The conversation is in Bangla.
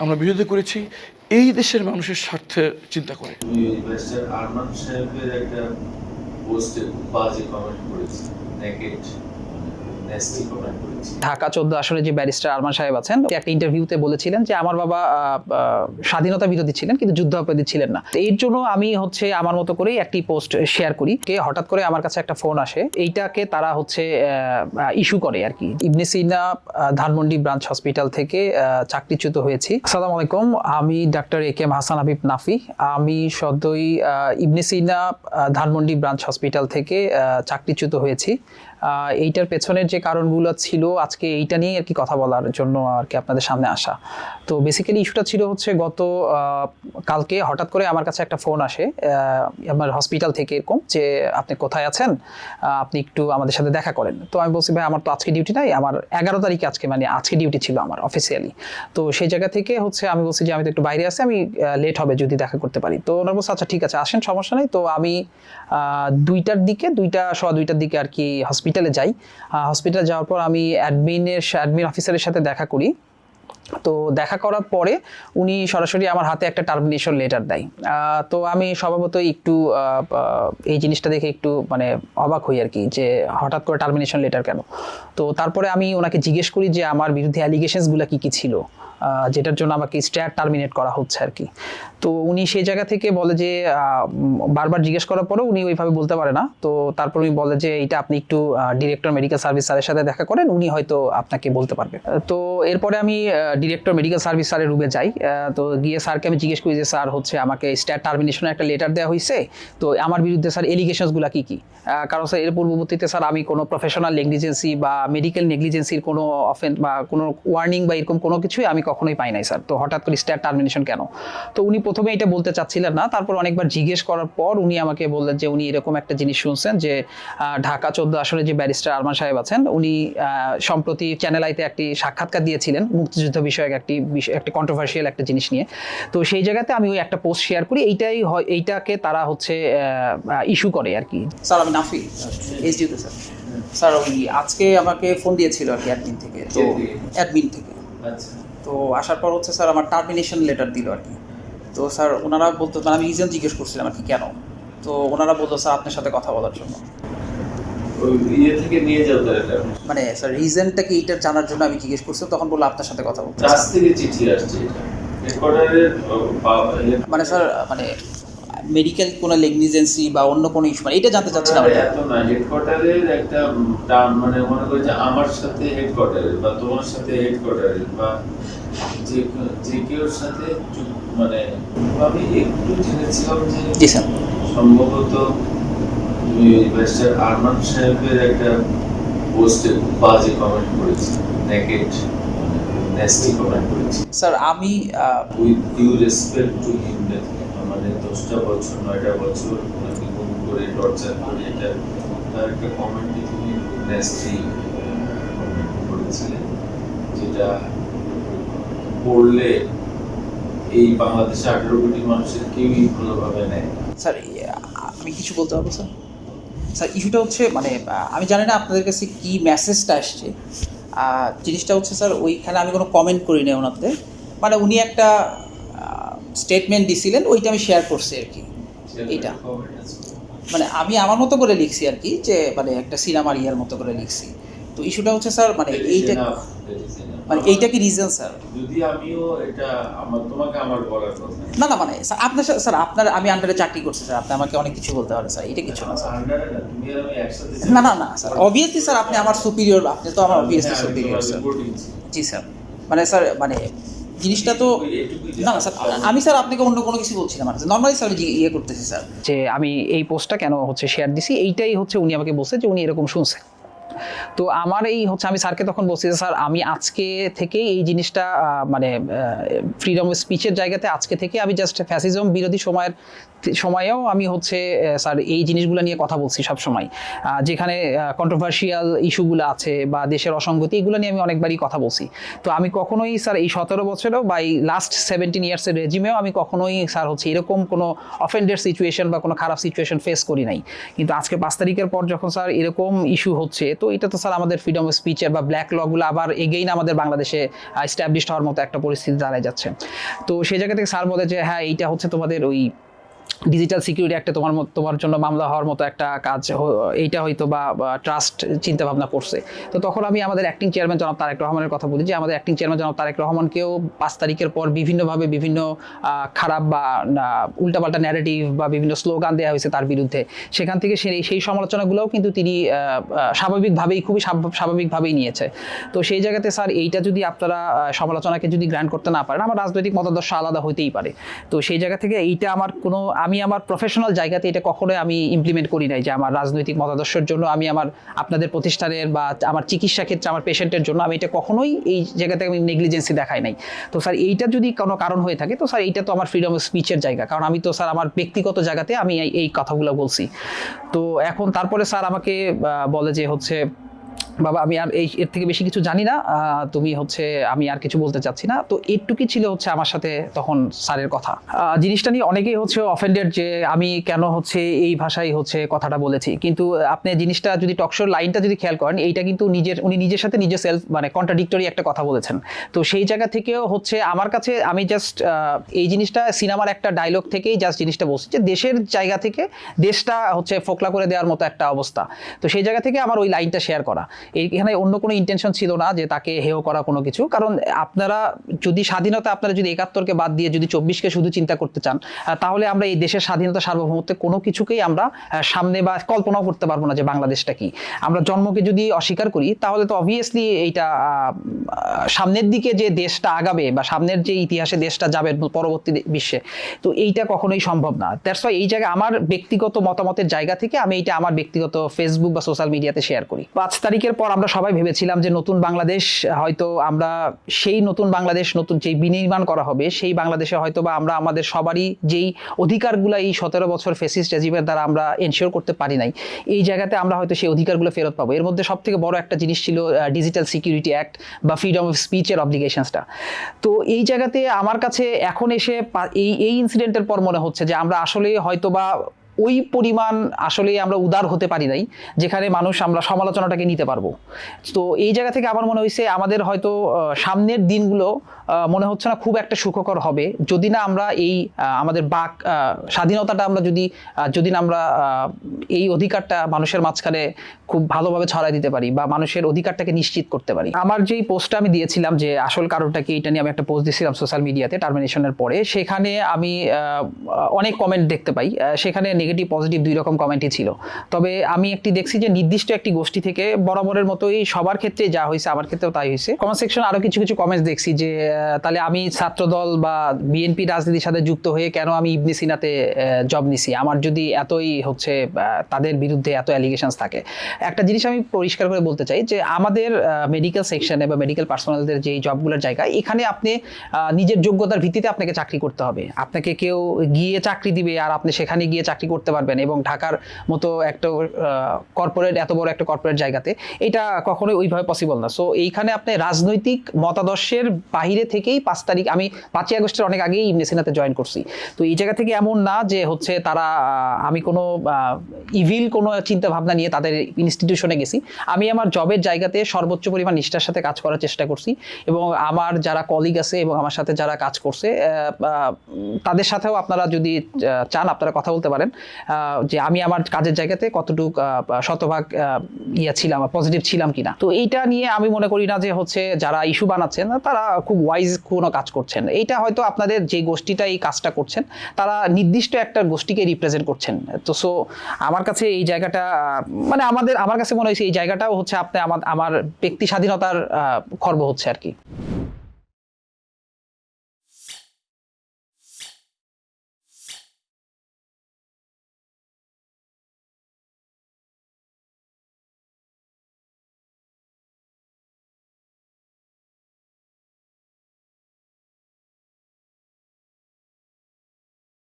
আমরা বিরোধিতা করেছি এই দেশের মানুষের স্বার্থে চিন্তা করে। ব্যারিস্টার আরমান সাহেবের একটা পোস্টে বাজে কমেন্ট করেছে, নেগেট নেস্টি কমেন্ট করেছে। ঢাকা 14 আসনে যে ব্যারিস্টার আরমান সাহেব আছেন, একটা ইন্টারভিউতে বলেছিলেন যে আমার বাবা স্বাধীনতা বিরোধী ছিলেন কিন্তু যুদ্ধাপরাধী ছিলেন না। এর জন্য আমি আমার মতো করেই একটি পোস্ট শেয়ার করি। হঠাৎ করে আমার কাছে একটা ফোন আসে, এইটাকে তারা ইস্যু করে আর কি। ইবনে সিনা ধানমন্ডি ব্রাঞ্চ হসপিটাল থেকে চাকরিচ্যুত হয়েছি। আসসালামু আলাইকুম, আমি ডাক্তার এ.কে.এম. হাসান হাবিব নাফি। আমি সদ্যই ইবনে সিনা ধানমন্ডি ব্রাঞ্চ হসপিটাল থেকে চাকরিচ্যুত হয়েছি। এইটার পেছনের যে কারণগুলো ছিল, আজকে এইটা নিয়ে আর কি কথা বলার জন্য আর কি আপনাদের সামনে আসা। তো বেসিক্যালি ইস্যুটা ছিল গত কালকে হঠাৎ করে আমার কাছে একটা ফোন আসে আমার হসপিটাল থেকে, এরকম যে আপনি কোথায় আছেন, আপনি একটু আমাদের সাথে দেখা করেন। তো আমি বলছি ভাই আমার তো আজকে ডিউটি নাই, আমার 11 তারিখে আজকে ডিউটি ছিল আমার অফিসিয়ালি। তো সেই জায়গা থেকে আমি বলছি যে আমি তো একটু বাইরে আছি, আমি লেট হবে যদি দেখা করতে পারি। তো ওনার বলছে আচ্ছা ঠিক আছে আসেন, সমস্যা নেই। তো আমি 2টার দিকে 2:15 দিকে আর কি হসপিটালে যাই। হসপিটালে যাওয়ার পর আমি অ্যাডমিন অফিসারের সাথে দেখা করি। তো দেখা করার পরে উনি সরাসরি আমার হাতে একটা টার্মিনেশন লেটার দেয়। তো আমি স্বভাবতই একটু এই জিনিসটা দেখে একটু অবাক হই আর কি, যে হঠাৎ করে টার্মিনেশন লেটার কেন। তো তারপরে আমি ওনাকে জিজ্ঞেস করি যে আমার বিরুদ্ধে অ্যালিগেশনসগুলো কি ছিল, যেটার জন্য আমাকে স্ট্যাট টার্মিনেট করা হচ্ছে আর কি। তো উনি সেই জায়গা থেকে বলে যে বারবার জিজ্ঞেস করার পরেও উনি ওইভাবে বলতে পারে না। তো তারপর উনি বলে যে এটা আপনি একটু ডিরেক্টর মেডিকেল সার্ভিস স্যারের সাথে দেখা করেন, উনি হয়তো আপনাকে বলতে পারবে। তো এরপরে আমি ডিরেক্টর মেডিকেল সার্ভিস স্যারের রুমে যাই। তো গিয়ে স্যারকে আমি জিজ্ঞেস করি যে স্যার আমাকে স্ট্যাট টার্মিনেশনের একটা লেটার দেওয়া হয়েছে, তো আমার বিরুদ্ধে স্যার এলিগেশনসগুলো কি। কারণ স্যার এর পূর্ববর্তীতে স্যার আমি কোনো প্রফেশনাল নেগলিজেন্সি বা মেডিকেল নেগলিজেন্সির কোনো অফেন্স বা কোনো ওয়ার্নিং বা এরকম কোনো কিছুই আমি কখনোই পাই নাই স্যার। তো হঠাৎ করে স্ট্যাট টার্মিনেশন কেন? তো উনি প্রথমে এটা বলতে চাচ্ছিলেন না, তারপর অনেকবার জিজ্ঞেস করার পর উনি আমাকে বললেন যে উনি এরকম একটা জিনিস শুনছেন যে ঢাকা 14 আসনে যে ব্যারিস্টার আরমান সাহেব আছেন, উনি সম্প্রতি চ্যানেল আইতে একটি সাক্ষাৎকার দিয়েছিলেন মুক্তিযুদ্ধ বিষয়ক একটি কন্ট্রোভার্সিয়াল একটা জিনিস নিয়ে। তো সেই জায়গাতে আমি ওই একটা পোস্ট শেয়ার করি, এইটাকে তারা ইস্যু করে আর কি। স্যার আমি নাফি এসডিওতে স্যার। স্যার ওই আজকে আমাকে ফোন দিয়েছিল আর কি অ্যাডমিন থেকে। তো অ্যাডমিন থেকে আচ্ছা, তো আসার পর স্যার আমার টার্মিনেশন লেটার দিল আর কি। তো স্যার ওনারা বলতো, আমি রিজন জিজ্ঞেস করছিলাম আর কি কেন। তো ওনারা বলতো স্যার আপনার সাথে কথা বলার জন্য। ওই ইয়ে থেকে নিয়ে যাও তো এটা। স্যার রিজনটা কি এইটার জানার জন্য আমি জিজ্ঞেস করছিলাম, তখন বললো আপনার সাথে কথা বলতে। কাছ থেকে চিঠি আসছে এটা হেডকোয়ার্টারের স্যার মেডিকেল কোনো নেগলিজেন্সি বা অন্য কোনো ইস্যু, এটা জানতে চাচ্ছিলাম। এত না, হেডকোয়ার্টারের একটা টার্ম মনে করি যে আমার সাথে হেডকোয়ার্টারের বা তোমার সাথে হেডকোয়ার্টারের বা যে কেউ সাথে আমি একটু জেনেছিলাম যে জি স্যার সম্ভবত ব্যারিস্টার আরমান সাহেবের একটা পোস্টে বাজে কমেন্ট করেছে, নেগেট নেস্টি কমেন্ট করেছে। স্যার আমি with due respect to him, 10টা বছর 9টা বছর ওনাকে গুম করে টর্চার করে, এটা তার একটা কমেন্টে তিনি নেস্টি কমেন্ট করেছিলেন, যেটা পড়লে এই বাংলাদেশে 18 কোটি মানুষের কেউই ভালোভাবে নেয়। স্যার আমি কিছু বলতে পারবো স্যার? স্যার ইস্যুটা আমি জানি না আপনাদের কাছে কি মেসেজটা আসছে। জিনিসটা স্যার ওইখানে আমি কোনো কমেন্ট করি না ওনাদের, উনি একটা স্টেটমেন্ট দিছিলেন, ওইটা আমি শেয়ার করছি আর কি। এইটা আমি আমার মতো করে লিখছি আর কি, যে একটা সিনেমার ইয়ার মতো করে লিখছি। তো ইস্যুটা স্যার এইটা এইটা কি রিজন স্যার? যদি আমিও এটা তোমাকে আমার বলার কথা না স্যার আপনার স্যার আমি আন্ডারে চাকরি করছি স্যার, আপনি আমাকে অনেক কিছু বলতে পারেন স্যার, এটা কিছু না স্যার। আন্ডারে না, তুমি আর আমি একসাথে না স্যার, অবভিয়াসলি স্যার আপনি আমার সুপিরিয়র, আপনি তো আমার অবভিয়াসলি সুপিরিয়র স্যার। জি স্যার স্যার জিনিসটা তো না স্যার, আমি স্যার আপনাকে অন্য কোনো কিছু বলছিলাম না, নর্মালি স্যার ইয়ে করতেছি স্যার, যে আমি এই পোস্টটা কেন শেয়ার দিছি, এইটাই উনি আমাকে বলছে যে উনি এরকম শুনছে। তো আমার আমি স্যারকে তখন বলছি যে স্যার আমি আজকে থেকেই এই জিনিসটা ফ্রিডম অফ স্পিচের জায়গাতে আজকে থেকে আমি জাস্ট ফ্যাসিজম বিরোধী সময়েও আমি স্যার এই জিনিসগুলো নিয়ে কথা বলছি সব সময়, যেখানে কন্ট্রোভার্সিয়াল ইস্যুগুলো আছে বা দেশের অসঙ্গতি, এগুলো নিয়ে আমি অনেকবারই কথা বলছি। তো আমি কখনোই স্যার এই 17 বছরেও বা এই লাস্ট 17 ইয়ার্সের রেজিমেও আমি কখনোই স্যার এরকম কোনো অফেন্ডের সিচুয়েশন বা কোনো খারাপ সিচুয়েশন ফেস করি নাই। কিন্তু আজকে 5 তারিখের পর যখন স্যার এরকম ইস্যু হচ্ছে, তো এটা তো স্যার আমাদের ফ্রিডম অফ স্পিচের বা ব্ল্যাক লগুলো আবার এগেইন আমাদের বাংলাদেশে এস্টাবলিশড হওয়ার মতো একটা পরিস্থিতি দাঁড়ায় যাচ্ছে। তো সেই জায়গা থেকে স্যার বলে যে হ্যাঁ এইটা হচ্ছে তোমাদের ওই ডিজিটাল সিকিউরিটি একটা তোমার জন্য মামলা হওয়ার মতো একটা কাজ, এইটা হয়তো বা ট্রাস্ট চিন্তা ভাবনা করছে। তো তখন আমি আমাদের অ্যাক্টিং চেয়ারম্যান জনাব তারেক রহমানের কথা বলি যে আমাদের অ্যাক্টিং চেয়ারম্যান জনাব তারেক রহমানকেও 5 তারিখের পর বিভিন্নভাবে বিভিন্ন খারাপ বা উল্টাপাল্টা ন্যারেটিভ বা বিভিন্ন স্লোগান দেওয়া হয়েছে তার বিরুদ্ধে। সেখান থেকে সেই সমালোচনাগুলোও কিন্তু তিনি খুবই স্বাভাবিকভাবেই নিয়েছে। তো সেই জায়গাতে স্যার এইটা যদি আপনারা সমালোচনাকে যদি গ্র্যান্ড করতে না পারেন, আমার রাজনৈতিক মতাদর্শ আলাদা হইতেই পারে। তো সেই জায়গা থেকে এইটা আমি আমার প্রফেশনাল জায়গাতে এটা কখনোই আমি ইমপ্লিমেন্ট করি নাই যে আমার রাজনৈতিক মতাদর্শের জন্য আমি আপনাদের প্রতিষ্ঠানের বা আমার চিকিৎসা ক্ষেত্রে আমার পেশেন্টের জন্য আমি এটা কখনোই এই জায়গাতে আমি নেগলিজেন্সি দেখাই নাই। তো স্যার এইটা যদি কোনো কারণ হয়ে থাকে তো স্যার এইটা তো আমার ফ্রিডম অফ স্পিচের জায়গা, কারণ আমি তো স্যার আমার ব্যক্তিগত জায়গাতে আমি এই কথাগুলো বলছি। তো এখন তারপরে স্যার আমাকে বলে যে হচ্ছে বাবা আমি আর এর থেকে বেশি কিছু জানি না, আমি আর কিছু বলতে চাচ্ছি না। তো এইটুকুই ছিল হচ্ছে আমার সাথে তখন স্যারের কথা। জিনিসটা নিয়ে অনেকেই হচ্ছে অফেন্ডেড যে আমি কেন হচ্ছে এই ভাষায় হচ্ছে কথাটা বলেছি, কিন্তু আপনি জিনিসটা যদি টকশোর লাইনটা যদি খেয়াল করেন, এইটা কিন্তু উনি নিজের সাথে নিজে সেলফ কন্ট্রাডিক্টরি একটা কথা বলেছেন। তো সেই জায়গা থেকেও হচ্ছে আমার কাছে আমি জাস্ট এই জিনিসটা সিনেমার একটা ডায়লগ থেকেই জাস্ট জিনিসটা বলছি যে দেশের জায়গা থেকে দেশটা হচ্ছে ফোকলা করে দেওয়ার মতো একটা অবস্থা। তো সেই জায়গা থেকে আমার ওই লাইনটা শেয়ার করা, এখানে অন্য কোনো ইন্টেনশন ছিল না যে তাকে হেয় করা কোনো কিছু। কারণ আপনারা যদি আপনারা যদি 71-কে বাদ দিয়ে যদি 24-কে শুধু চিন্তা করতে চান, তাহলে আমরা এই দেশের স্বাধীনতা সার্বভৌমত্বে কোনো কিছুকেই আমরা সামনে বা কল্পনাও করতে পারবো না যে বাংলাদেশটা কি। আমরা জন্মকে যদি অস্বীকার করি তাহলে তো অবভিয়াসলি এইটা সামনের দিকে যে দেশটা আগাবে বা সামনের যে ইতিহাসে দেশটা যাবে পরবর্তী বিশ্বে, তো এইটা কখনোই সম্ভব না। দ্যাটস ওয়াই এই জায়গায় আমার ব্যক্তিগত মতামতের জায়গা থেকে আমি এইটা আমার ব্যক্তিগত ফেসবুক বা সোশ্যাল মিডিয়াতে শেয়ার করি। 5 তারিখের পর আমরা সবাই ভেবেছিলাম যে নতুন বাংলাদেশ হয়তো আমরা সেই নতুন বাংলাদেশ নতুন যেই বিনির্মাণ করা হবে সেই বাংলাদেশে হয়তো বা আমরা আমাদের সবারই যেই অধিকারগুলো এই 17 বছর ফ্যাসিস্ট রেজিমের দ্বারা আমরা এনশিওর করতে পারি নাই, এই জায়গাতে আমরা হয়তো সেই অধিকারগুলো ফেরত পাবো। এর মধ্যে সবথেকে বড় একটা জিনিস ছিল ডিজিটাল সিকিউরিটি অ্যাক্ট বা ফ্রিডম অফ স্পিচের অব্লিগেশনসটা। তো এই জায়গাতে আমার কাছে এখন এসে এই ইনসিডেন্টের পর মনে হচ্ছে যে আমরা আসলে হয়তো বা ওই পরিমাণ আসলে আমরা উদার হতে পারি নাই যেখানে আমরা সমালোচনাটাকে নিতে পারবো। তো এই জায়গা থেকে আমার মনে হয়েছে আমাদের হয়তো সামনের দিনগুলো মনে হচ্ছে না খুব একটা সুখকর হবে যদি না আমরা এই আমাদের স্বাধীনতাটা আমরা যদি না আমরা এই অধিকারটা মানুষের মাঝখানে খুব ভালোভাবে ছড়াই দিতে পারি বা মানুষের অধিকারটাকে নিশ্চিত করতে পারি। আমার যেই পোস্টটা আমি দিয়েছিলাম যে আসল কারণটা কি, এটা নিয়ে আমি একটা পোস্ট দিয়েছিলাম সোশ্যাল মিডিয়াতে টার্মিনেশনের পরে, সেখানে আমি অনেক কমেন্ট দেখতে পাই। সেখানে নেগেটিভ পজিটিভ 2 রকম কমেন্টই ছিল। তবে আমি দেখছি যে নির্দিষ্ট একটি গোষ্ঠী থেকে বরাবরের মতোই সবার ক্ষেত্রে যা হয়েছে আমার ক্ষেত্রেও তাই হয়েছে। কমেন্ট সেকশন আরো কিছু কমেন্টস দেখছি যে তাহলে আমি ছাত্রদল বা বিএনপি রাজনীতির সাথে যুক্ত হয়ে কেন আমি ইবনে সিনাতে জব নিছি, আমার যদি এতই হচ্ছে তাদের বিরুদ্ধে এত অ্যালিগেশনস থাকে। একটা জিনিস আমি পরিষ্কার করে বলতে চাই যে আমাদের মেডিকেল সেকশনে বা মেডিকেল পার্সোনালদের যে জবগুলোর জায়গা, এখানে আপনি নিজের যোগ্যতার ভিত্তিতে আপনাকে চাকরি করতে হবে। আপনাকে কেউ গিয়ে চাকরি দিবে আর আপনি সেখানে গিয়ে চাকরি করতে পারবেন এবং ঢাকার মতো একটা এত বড় একটা কর্পোরেট জায়গাতে এটা কখনোই ওইভাবে পসিবল না। সো এইখানে আপনি রাজনৈতিক মতাদর্শের বাহিরে থেকেই 5 তারিখ আমি 5ই আগস্টের অনেক আগেই ইবনে সিনাতে জয়েন করছি। তো এই জায়গা থেকে এমন না যে হচ্ছে তারা আমি কোনো ইভিল কোনো চিন্তা ভাবনা নিয়ে তাদের ইনস্টিটিউশনে গেছি। আমি আমার জবের জায়গাতে সর্বোচ্চ পরিমাণ নিষ্ঠার সাথে কাজ করার চেষ্টা করছি এবং আমার যারা কলিগ আছে এবং আমার সাথে যারা কাজ করছে তাদের সাথেও আপনারা যদি চান আপনারা কথা বলতে পারেন যে আমি আমার কাজের জায়গাতে কতটুকু শতভাগ ছিলাম, পজিটিভ ছিলাম কিনা। তো এইটা নিয়ে আমি মনে করি না যে হচ্ছে যারা ইস্যু বানাচ্ছেন তারা খুব ওয়াইজ কোনো কাজ করছেন। এইটা হয়তো আপনাদের যে গোষ্ঠীটা এই কাজটা করছেন তারা নির্দিষ্ট একটা গোষ্ঠীকে রিপ্রেজেন্ট করছেন। তো সো আমার কাছে এই জায়গাটা আমার কাছে মনে হয়েছে এই জায়গাটাও হচ্ছে আমার ব্যক্তি স্বাধীনতার খর্ব হচ্ছে আর কি।